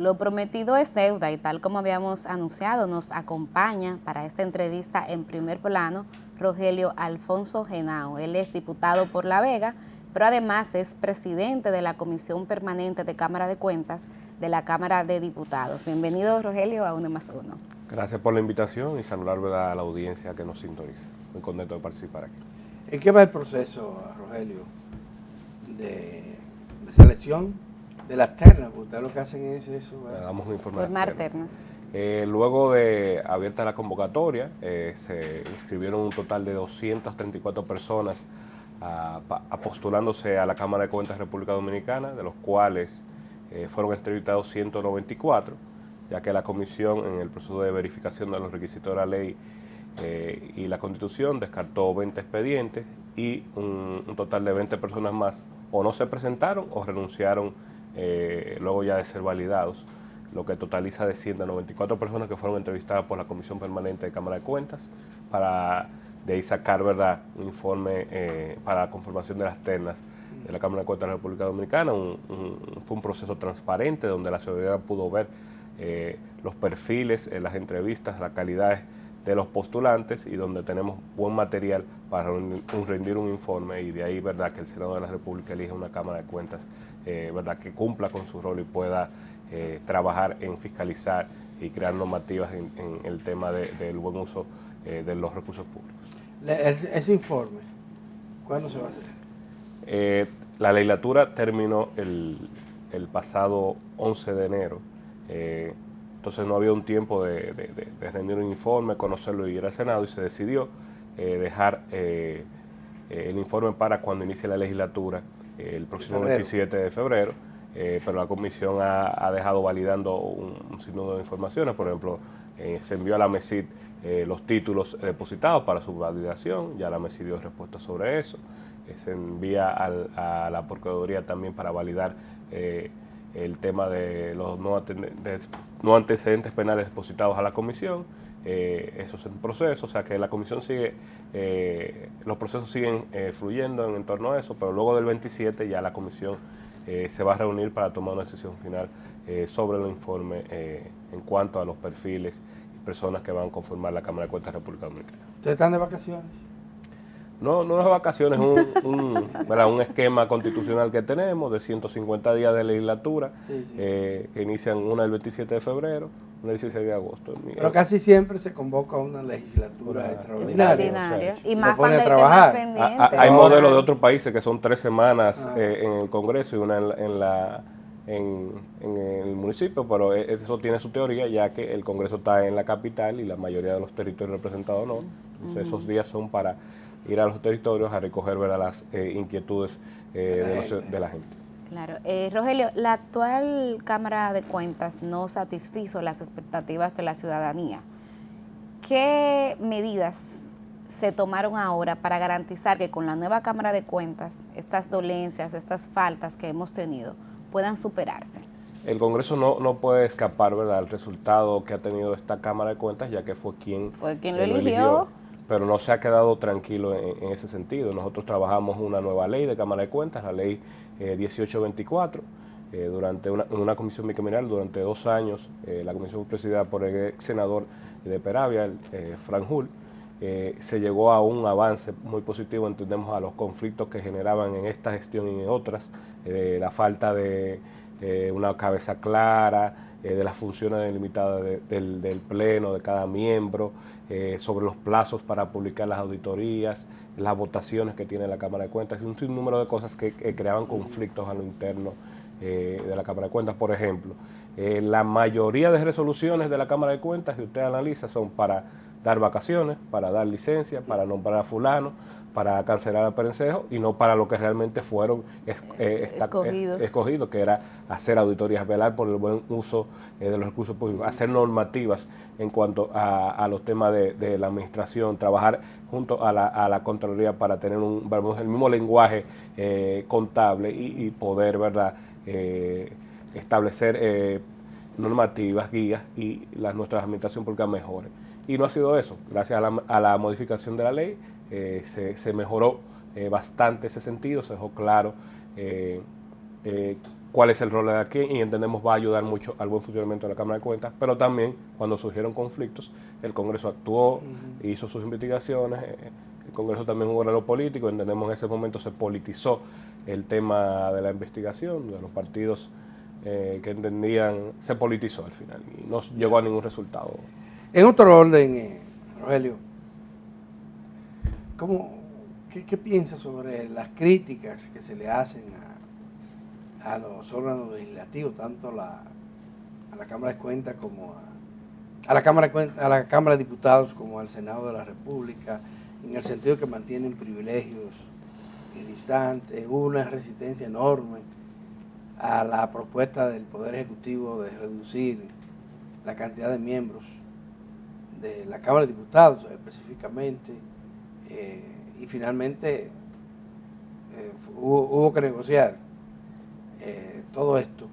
Lo prometido es deuda y tal como habíamos anunciado, nos acompaña para esta entrevista en primer plano Rogelio Alfonso Henao. Él es diputado por La Vega, pero además es presidente de la Comisión Permanente de Cámara de Cuentas de la Cámara de Diputados. Bienvenido, Rogelio, a Uno más Uno. Gracias por la invitación y saludar a la audiencia que nos sintoniza. Muy contento de participar aquí. ¿En qué va el proceso, Rogelio, de selección de las ternas? Porque ustedes lo que hacen es eso, Le damos un informe. Formar ternas. Luego de abierta la convocatoria, se inscribieron un total de 234 personas postulándose a la Cámara de Cuentas de República Dominicana, de los cuales fueron entrevistados 194, ya que la comisión en el proceso de verificación de los requisitos de la ley y la Constitución descartó 20 expedientes y un total de 20 personas más o no se presentaron o renunciaron luego ya de ser validados, lo que totaliza de 194 personas que fueron entrevistadas por la Comisión Permanente de Cámara de Cuentas para de ahí sacar, ¿verdad?, un informe para la conformación de las ternas de la Cámara de Cuentas de la República Dominicana. Fue un proceso transparente donde la ciudadanía pudo ver los perfiles, las entrevistas, las calidades de los postulantes y donde tenemos buen material para rendir un informe y de ahí, ¿verdad?, que el Senado de la República elija una Cámara de Cuentas, ¿verdad?, que cumpla con su rol y pueda trabajar en fiscalizar y crear normativas en el tema del buen uso de los recursos públicos. Ese informe, ¿cuándo se va a hacer? La legislatura terminó el pasado 11 de enero, entonces no había un tiempo de rendir un informe, conocerlo y ir al Senado, y se decidió dejar el informe para cuando inicie la legislatura, el próximo 27 de febrero, pero la comisión ha dejado validando un sinnúmero de informaciones. Por ejemplo, se envió a la MESID los títulos depositados para su validación, ya la MESID dio respuesta sobre eso. Se envía a la Procuraduría también para validar el tema de los no antecedentes penales depositados a la comisión. Eso es un proceso, o sea que la comisión sigue, los procesos siguen fluyendo en torno a eso, pero luego del 27 ya la comisión se va a reunir para tomar una decisión final sobre el informe en cuanto a los perfiles y personas que van a conformar la Cámara de Cuentas de la República Dominicana. ¿Ustedes están de vacaciones? No es vacaciones, es un esquema constitucional que tenemos de 150 días de legislatura, que inician una el 27 de febrero, una el 16 de agosto. Pero casi siempre se convoca una legislatura extraordinaria. Y más cuando hay temas pendientes. Hay modelos de otros países que son 3 semanas en el Congreso y una en el municipio, pero eso tiene su teoría, ya que el Congreso está en la capital y la mayoría de los territorios representados no. Entonces esos días son para ir a los territorios a recoger, ¿verdad?, las inquietudes de la gente. Claro. Rogelio, la actual Cámara de Cuentas no satisfizo las expectativas de la ciudadanía. ¿Qué medidas se tomaron ahora para garantizar que con la nueva Cámara de Cuentas estas dolencias, estas faltas que hemos tenido puedan superarse? El Congreso no puede escapar, ¿verdad?, al resultado que ha tenido esta Cámara de Cuentas, ya que fue quien lo eligió. Pero no se ha quedado tranquilo en ese sentido. Nosotros trabajamos una nueva ley de Cámara de Cuentas, la ley 1824, durante una comisión bicameral durante 2 años. La comisión presidida por el ex senador de Peravia, Frank Hull, se llegó a un avance muy positivo, entendemos, a los conflictos que generaban en esta gestión y en otras, la falta de una cabeza clara, de las funciones delimitadas del pleno, de cada miembro, sobre los plazos para publicar las auditorías, las votaciones que tiene la Cámara de Cuentas, y un sinnúmero de cosas que creaban conflictos a lo interno de la Cámara de Cuentas. Por ejemplo, la mayoría de resoluciones de la Cámara de Cuentas, si usted analiza, son para dar vacaciones, para dar licencia, para nombrar a fulano, para cancelar a Perencejo, y no para lo que realmente fueron escogidos, que era hacer auditorías, velar por el buen uso de los recursos públicos, hacer normativas en cuanto a los temas de la administración, trabajar junto a la Contraloría para tener el mismo lenguaje contable y poder, ¿verdad?, establecer normativas, guías y nuestra administración pública mejore. Y no ha sido eso. Gracias a la modificación de la ley se mejoró bastante ese sentido, se dejó claro cuál es el rol de aquí y entendemos va a ayudar mucho al buen funcionamiento de la Cámara de Cuentas, pero también cuando surgieron conflictos, el Congreso actuó, hizo sus investigaciones, el Congreso también es un órgano político, entendemos en ese momento se politizó el tema de la investigación, de los partidos que entendían, se politizó al final y no llegó a ningún resultado. En otro orden, Rogelio, ¿qué piensas sobre las críticas que se le hacen a los órganos legislativos, tanto a la Cámara de Cuentas como a la Cámara de Diputados como al Senado de la República, en el sentido que mantienen privilegios instantes, una resistencia enorme a la propuesta del Poder Ejecutivo de reducir la cantidad de miembros de la Cámara de Diputados específicamente, y finalmente hubo que negociar todo esto?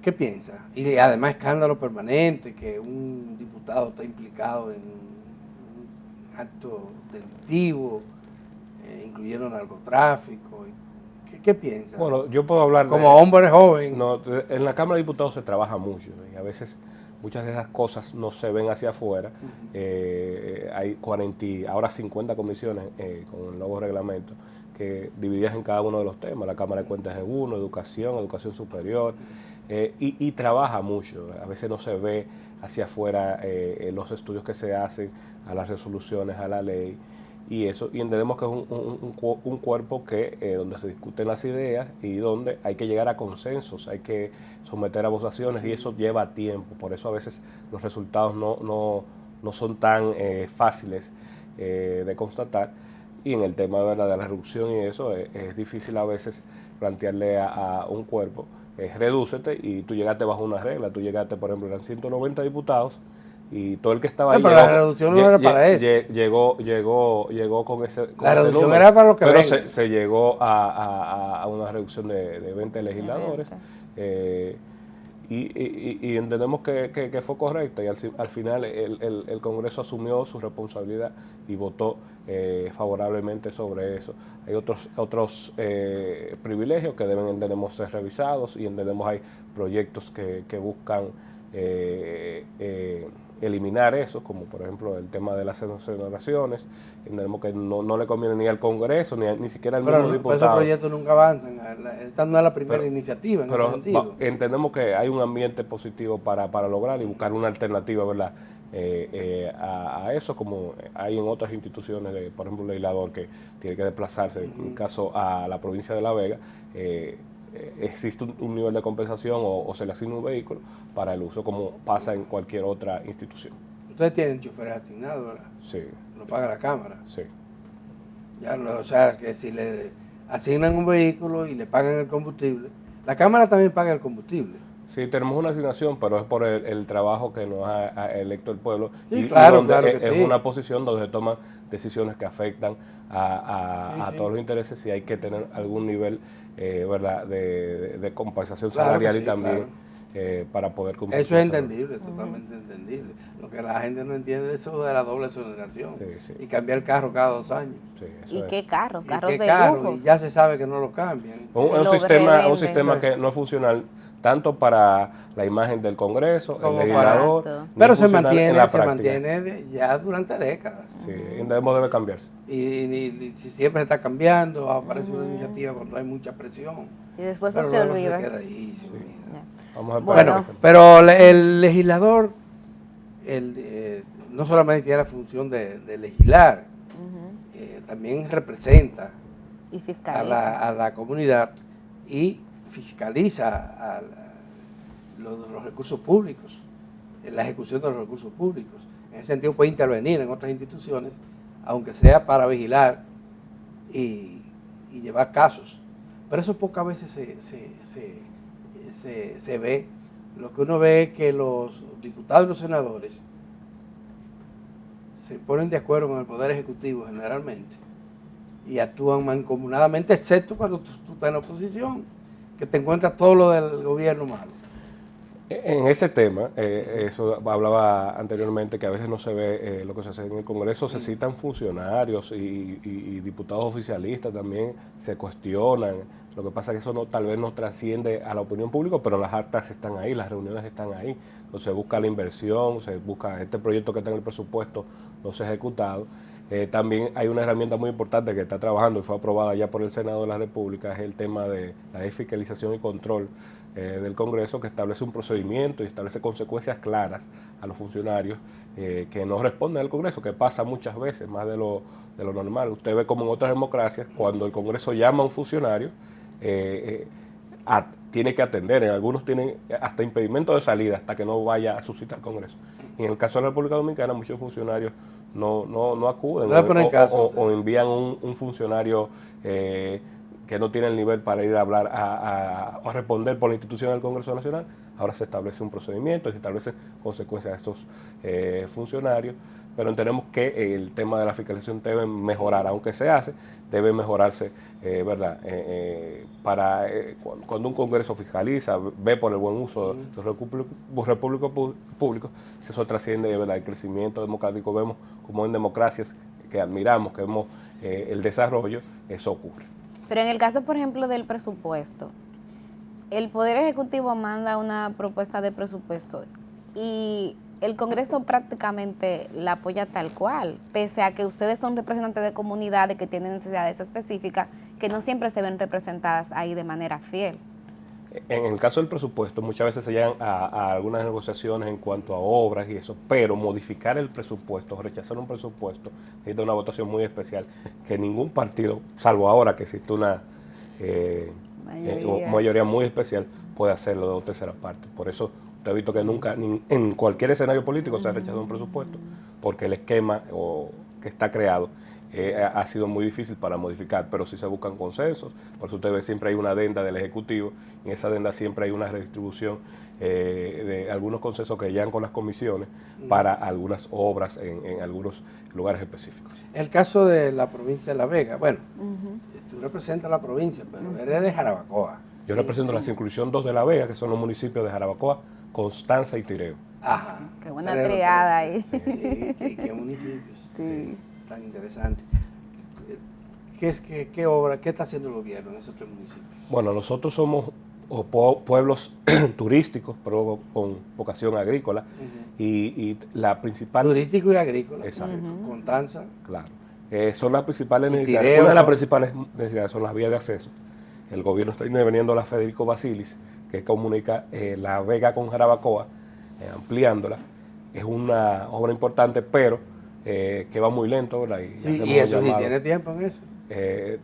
¿Qué piensa? Y además escándalo permanente, que un diputado está implicado en un acto delictivo, incluyendo narcotráfico. ¿Qué piensa? Bueno, yo puedo hablar como hombre joven. No, en la Cámara de Diputados se trabaja mucho y a veces muchas de esas cosas no se ven hacia afuera. Hay 40, ahora 50 comisiones con el nuevo reglamento que divididas en cada uno de los temas. La Cámara de Cuentas es uno, educación superior, y trabaja mucho. A veces no se ve hacia afuera los estudios que se hacen a las resoluciones, a la ley, y entendemos que es un cuerpo que donde se discuten las ideas y donde hay que llegar a consensos, hay que someter a votaciones y eso lleva tiempo. Por eso a veces los resultados no son tan fáciles de constatar. Y en el tema, ¿verdad?, de la reducción y eso, es difícil a veces plantearle a un cuerpo, redúcete, y tú llegaste bajo una regla. Tú llegaste, por ejemplo, eran 190 diputados y todo el que estaba ahí. Pero la reducción no era para eso. Llegó con ese número. La reducción era para lo que pero se llegó a una reducción de 20 legisladores. Y entendemos que fue correcta y al final el Congreso asumió su responsabilidad y votó favorablemente sobre eso. Hay otros privilegios que entendemos ser revisados y entendemos hay proyectos que buscan eliminar eso, como por ejemplo el tema de las exoneraciones. Entendemos que no le conviene ni al Congreso ni siquiera al mismo diputado. Pero esos proyectos nunca avanzan. Esta no es la primera iniciativa en ese sentido. Entendemos que hay un ambiente positivo para lograr y buscar una alternativa, ¿verdad?, a eso, como hay en otras instituciones, por ejemplo, un legislador que tiene que desplazarse, en el caso a la provincia de La Vega, existe un nivel de compensación o se le asigna un vehículo para el uso, como pasa en cualquier otra institución. Ustedes tienen choferes asignados, ¿verdad? Sí. Lo paga la Cámara. Sí. O sea, que si le asignan un vehículo y le pagan el combustible, la Cámara también paga el combustible. Sí, tenemos una asignación, pero es por el trabajo que nos ha electo el pueblo. Sí, y claro, donde claro que es sí. una posición donde se toman decisiones que afectan a todos los intereses y hay que tener algún nivel ¿verdad?, de compensación salarial, sí, y también para poder cumplir. Eso es entendible, totalmente entendible. Lo que la gente no entiende es eso de la doble exoneración y cambiar el carro cada 2 años. Sí, ¿y qué carros? Carros de lujo. lujo. Y ya se sabe que no lo cambian. Un sistema que no es funcional tanto para la imagen del Congreso, el legislador, pero se mantiene ya durante décadas. Sí, debe cambiarse. Y si siempre está cambiando, aparece una iniciativa cuando hay mucha presión. Y después eso se olvida. Se queda ahí, se olvida. Vamos a bueno, pero el legislador no solamente tiene la función de legislar, también representa y fiscaliza a la comunidad y fiscaliza los recursos públicos, la ejecución de los recursos públicos. En ese sentido puede intervenir en otras instituciones, aunque sea para vigilar y llevar casos. Pero eso pocas veces se ve. Lo que uno ve es que los diputados y los senadores se ponen de acuerdo con el Poder Ejecutivo generalmente y actúan mancomunadamente, excepto cuando tú estás en la oposición, que te encuentras todo lo del gobierno malo. En ese tema, eso hablaba anteriormente, que a veces no se ve lo que se hace en el Congreso, se citan funcionarios y diputados oficialistas también se cuestionan Lo que pasa es que eso tal vez no trasciende a la opinión pública, pero las actas están ahí, las reuniones están ahí. Entonces se busca la inversión, se busca este proyecto que está en el presupuesto, no se ha ejecutado. También hay una herramienta muy importante que está trabajando y fue aprobada ya por el Senado de la República, es el tema de la fiscalización y control del Congreso, que establece un procedimiento y establece consecuencias claras a los funcionarios que no responden al Congreso, que pasa muchas veces, más de lo normal. Usted ve como en otras democracias, cuando el Congreso llama a un funcionario, tiene que atender, en algunos tienen hasta impedimento de salida hasta que no vaya a su cita al Congreso. Y en el caso de la República Dominicana, muchos funcionarios no acuden o envían un funcionario que no tiene el nivel para ir a hablar a responder por la institución del Congreso Nacional. Ahora se establece un procedimiento y se establecen consecuencias a estos funcionarios, pero entendemos que el tema de la fiscalización debe mejorar, aunque se hace, debe mejorarse, ¿verdad? Cuando un Congreso fiscaliza, ve por el buen uso de los recursos públicos, si eso trasciende, ¿verdad?, el crecimiento democrático. Vemos como en democracias que admiramos, que vemos el desarrollo, eso ocurre. Pero en el caso, por ejemplo, del presupuesto, el Poder Ejecutivo manda una propuesta de presupuesto y el Congreso prácticamente la apoya tal cual, pese a que ustedes son representantes de comunidades que tienen necesidades específicas que no siempre se ven representadas ahí de manera fiel. En el caso del presupuesto, muchas veces se llegan a algunas negociaciones en cuanto a obras y eso, pero modificar el presupuesto, rechazar un presupuesto, necesita una votación muy especial, que ningún partido, salvo ahora que existe una mayoría muy especial, puede hacerlo de 2/3 partes. Por eso usted ha visto que nunca, en cualquier escenario político, se ha rechazado un presupuesto, porque el esquema que está creado ha sido muy difícil para modificar, pero sí se buscan consensos. Por eso usted ve siempre hay una adenda del Ejecutivo, y en esa adenda siempre hay una redistribución de algunos consensos que llegan con las comisiones para algunas obras en algunos lugares específicos. El caso de la provincia de La Vega, bueno, tú representas la provincia, pero eres de Jarabacoa. Yo represento la circunscripción 2 de La Vega, que son los municipios de Jarabacoa, Constanza y Tireo. Ajá. Qué buena triada ahí. Sí, qué municipios. Sí. Tan interesante. ¿Qué obra, qué está haciendo el gobierno en esos 3 municipios? Bueno, nosotros somos pueblos turísticos, pero con vocación agrícola, y la principal... Turístico y agrícola. Exacto. Constanza. Claro. Son las principales necesidades. Tireo, una de las principales necesidades son las vías de acceso. El gobierno está interveniendo la Federico Basilis, que comunica La Vega con Jarabacoa, ampliándola. Es una obra importante, pero que va muy lento, ¿verdad? Y eso sí tiene tiempo en eso.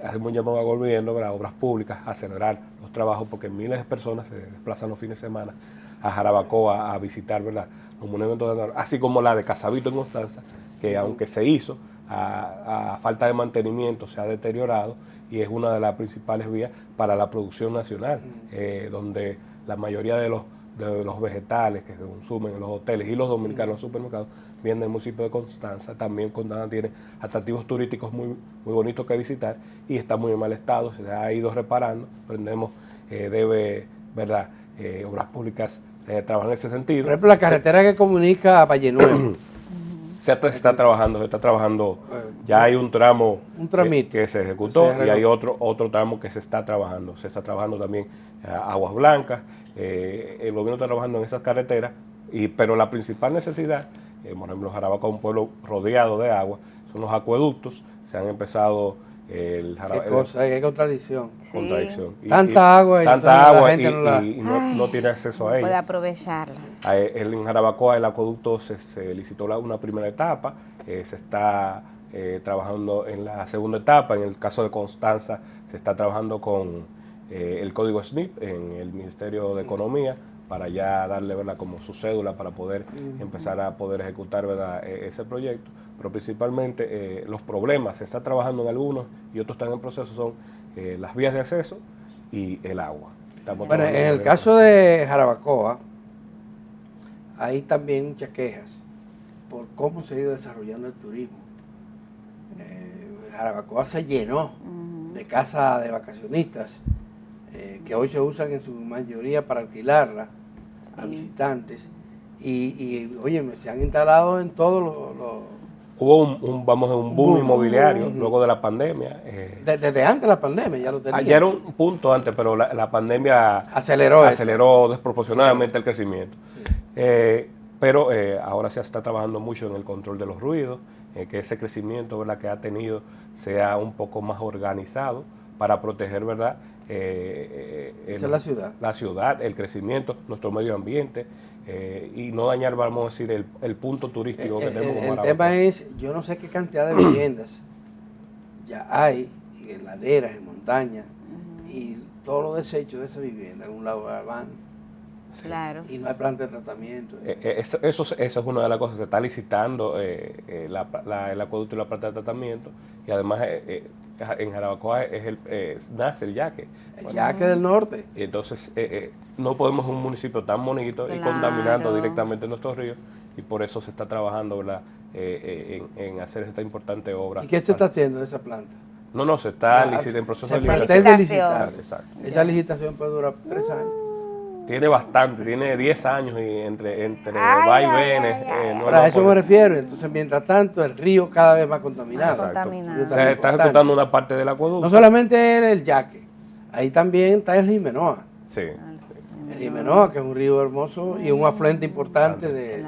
Hacemos un llamado al gobierno, ¿verdad?, obras públicas, a acelerar los trabajos, porque miles de personas se desplazan los fines de semana a Jarabacoa a visitar, ¿verdad?, los monumentos de así como la de Casavito en Constanza, que aunque se hizo, a falta de mantenimiento se ha deteriorado, y es una de las principales vías para la producción nacional, donde la mayoría de los vegetales que se consumen en los hoteles y los dominicanos en los supermercados vienen del municipio de Constanza. También Constanza tiene atractivos turísticos muy bonitos que visitar y está muy en mal estado, se ha ido reparando. Aprendemos, debe, ¿verdad?, obras públicas trabajar en ese sentido. Por ejemplo, la carretera que comunica a Valle Nuevo. Se está trabajando, ya hay un tramo que se ejecutó y hay otro tramo que se está trabajando también Aguas Blancas. El gobierno está trabajando en esas carreteras, pero la principal necesidad, por ejemplo, Jarabacoa es un pueblo rodeado de agua, son los acueductos. Se han empezado qué cosa, qué contradicción. Tanta agua y no tiene acceso a ella. Puede aprovecharla. En Jarabacoa el acueducto se licitó una primera etapa, se está trabajando en la segunda etapa. En el caso de Constanza se está trabajando con el código SNIP en el Ministerio de Economía, para ya darle, ¿verdad?, como su cédula para poder empezar a poder ejecutar, ¿verdad?, ese proyecto. Pero principalmente los problemas, se está trabajando en algunos y otros están en proceso, son las vías de acceso y el agua. Bueno, en el caso de Jarabacoa hay también muchas quejas por cómo se ha ido desarrollando el turismo. Jarabacoa se llenó de casas de vacacionistas que hoy se usan en su mayoría para alquilarla a visitantes y oye, se han instalado en todos Hubo un boom inmobiliario luego de la pandemia. Desde antes de la pandemia ya lo tenía. Ya era un punto antes, pero la pandemia aceleró desproporcionadamente el crecimiento. Sí. Pero ahora se está trabajando mucho en el control de los ruidos, que ese crecimiento, ¿verdad?, que ha tenido sea un poco más organizado para proteger, ¿verdad?, la ciudad, el crecimiento, nuestro medio ambiente, y no dañar, vamos a decir, el punto turístico que tenemos. El tema es, yo no sé qué cantidad de viviendas ya hay en laderas, en montañas, y todos los desechos de esa vivienda en un lado van. Sí. Claro. Y no hay planta de tratamiento. Eso es una de las cosas. Se está licitando el acueducto y la planta de tratamiento, y además en Jarabacoa nace el yaque. El yaque del norte. Y entonces no podemos un municipio tan bonito y contaminando directamente nuestros ríos, y por eso se está trabajando, ¿verdad?, en hacer esta importante obra. ¿Y qué se está haciendo de esa planta? No, se está en proceso de licitación. Exacto. Esa licitación puede durar 3 años. Tiene bastante, tiene 10 años y entre vaivenes. A eso me refiero. Entonces, mientras tanto, el río cada vez más contaminado. Se está ejecutando una parte del acueducto. No solamente el yaque, ahí también está el Jimenoa. Sí. El Jimenoa, que es un río hermoso y un afluente importante del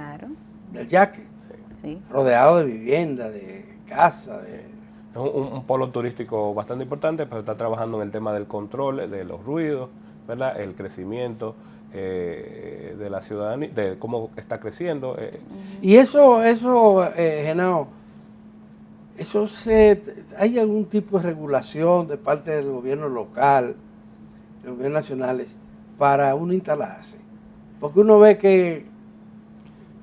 yaque. Sí. Rodeado de viviendas, de casas. Es un polo turístico bastante importante, pero está trabajando en el tema del control de los ruidos, ¿verdad?, el crecimiento de la ciudadanía, de cómo está creciendo. Y eso Genao, ¿hay algún tipo de regulación de parte del gobierno local, de los gobiernos nacionales, para uno instalarse? Porque uno ve que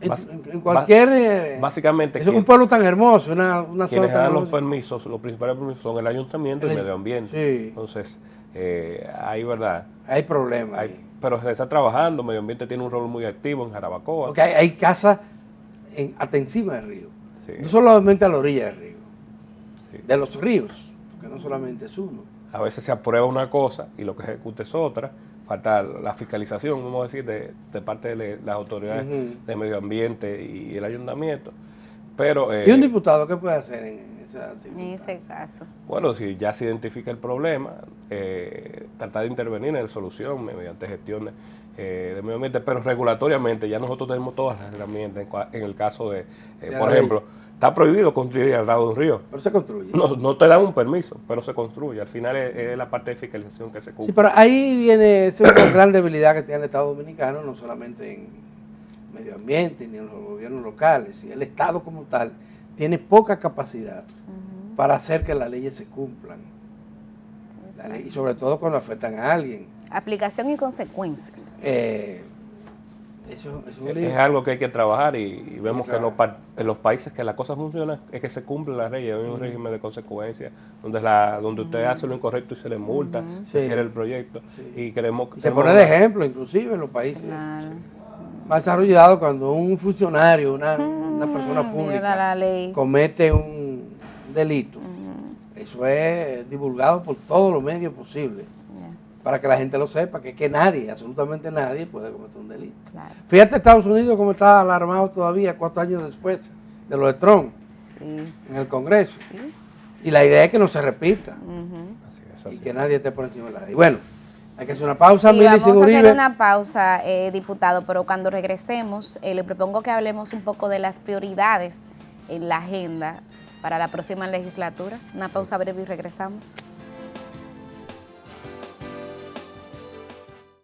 en cualquier... Básicamente... Es un pueblo tan hermoso, una zona quienes dan los permisos, los principales permisos son el ayuntamiento y el medio ambiente. Sí. Entonces, ahí, ¿verdad? Hay problemas. Pero se está trabajando, el medio ambiente tiene un rol muy activo en Jarabacoa. Porque hay casas hasta encima del río. Sí. No solamente a la orilla del río. Sí. De los ríos, porque no solamente es uno. A veces se aprueba una cosa y lo que ejecuta es otra. Falta la fiscalización, vamos a decir, de parte de las autoridades de medio ambiente y el ayuntamiento. Pero, ¿y un diputado qué puede hacer en ese caso? Bueno, si ya se identifica el problema, tratar de intervenir en la solución mediante gestiones de medio ambiente, pero regulatoriamente ya nosotros tenemos todas las herramientas en el caso de, por ejemplo, está prohibido construir al lado de un río. Pero se construye. No te dan un permiso, pero se construye. Al final es la parte de fiscalización que se cumple. Sí, pero ahí viene esa una gran debilidad que tiene el Estado Dominicano, no solamente en medio ambiente ni en los gobiernos locales, y el Estado como tal tiene poca capacidad para hacer que las leyes se cumplan. Y sobre todo cuando afectan a alguien. Aplicación y consecuencias. Es algo que hay que trabajar y vemos que en los países que la cosa funciona es que se cumplen las leyes, hay un régimen de consecuencias donde usted hace lo incorrecto y se le multa, se cierra el proyecto. Y se pone de ejemplo inclusive en los países más desarrollados, cuando un funcionario, una persona pública comete un delito, eso es divulgado por todos los medios posibles. Para que la gente lo sepa, que nadie, absolutamente nadie puede cometer un delito. Claro. Fíjate Estados Unidos cómo está alarmado todavía 4 años después de lo de Trump en el Congreso. Y la idea es que no se repita. Así. Y que nadie esté por encima de la ley. Bueno, hay que hacer una pausa. Sí, vamos a hacer una pausa, diputado, pero cuando regresemos le propongo que hablemos un poco de las prioridades en la agenda para la próxima legislatura. Una pausa breve y regresamos.